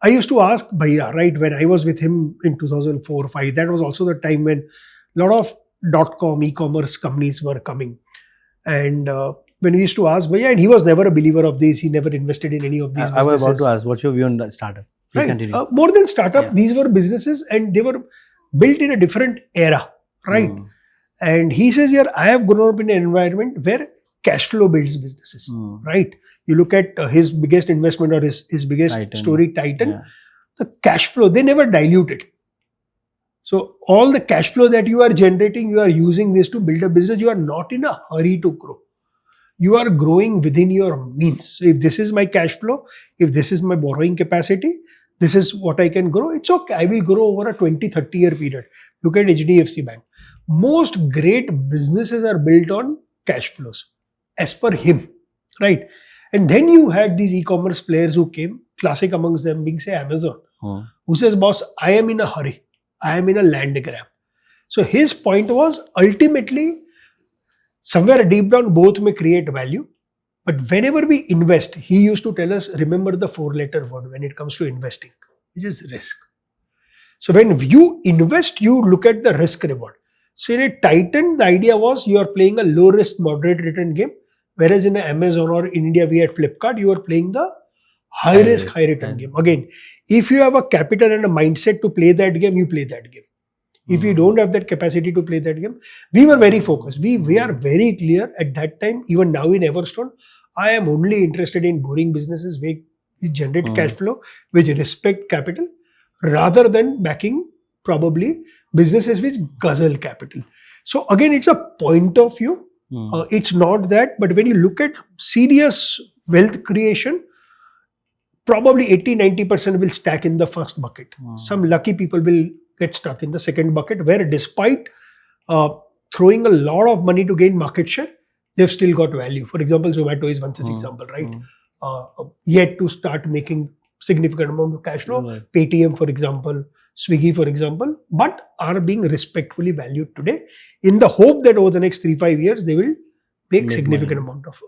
I used to ask Bhaiya, right, when I was with him in 2004-5, that was also the time when a lot of .com e-commerce companies were coming. And when we used to ask Bhaiya, and he was never a believer of this, he never invested in any of these I was businesses. about to ask, what's your view on that startup? Please Right. continue. More than startup, Yeah. these were businesses and they were built in a different era, right? And he says here, I have grown up in an environment where cash flow builds businesses, right? You look at his biggest investment or his biggest story, Titan, Yeah. the cash flow, they never dilute it. So all the cash flow that you are generating, you are using this to build a business. You are not in a hurry to grow. You are growing within your means. So if this is my cash flow, if this is my borrowing capacity, this is what I can grow. It's okay. I will grow over a 20-30 year period. Look at HDFC Bank. Most great businesses are built on cash flows, as per him, right? And then you had these e-commerce players who came, classic amongst them being, say, Amazon, who says, boss, I am in a hurry. I am in a land grab. So his point was, ultimately, somewhere deep down, both may create value. But whenever we invest, he used to tell us, remember the 4-letter word when it comes to investing, which is risk. So when you invest, you look at the risk reward. So in a Titan, the idea was you are playing a low risk, moderate return game. Whereas in Amazon or in India, we had Flipkart, you are playing the high risk, high return game. Again, if you have a capital and a mindset to play that game, you play that game. If you don't have that capacity to play that game, we were very focused. We are very clear at that time, even now in Everstone, I am only interested in boring businesses which generate cash flow, which respect capital, rather than backing probably businesses which guzzle capital. So again, it's a point of view. It's not that, but when you look at serious wealth creation, probably 80-90% will stack in the first bucket. Some lucky people will get stuck in the second bucket, where despite throwing a lot of money to gain market share, they've still got value. For example, Zomato is one such example, right? Yet to start making significant amount of cash flow. Paytm, for example, Swiggy, for example, but are being respectfully valued today in the hope that over the next 3-5 years, they will make significant amount of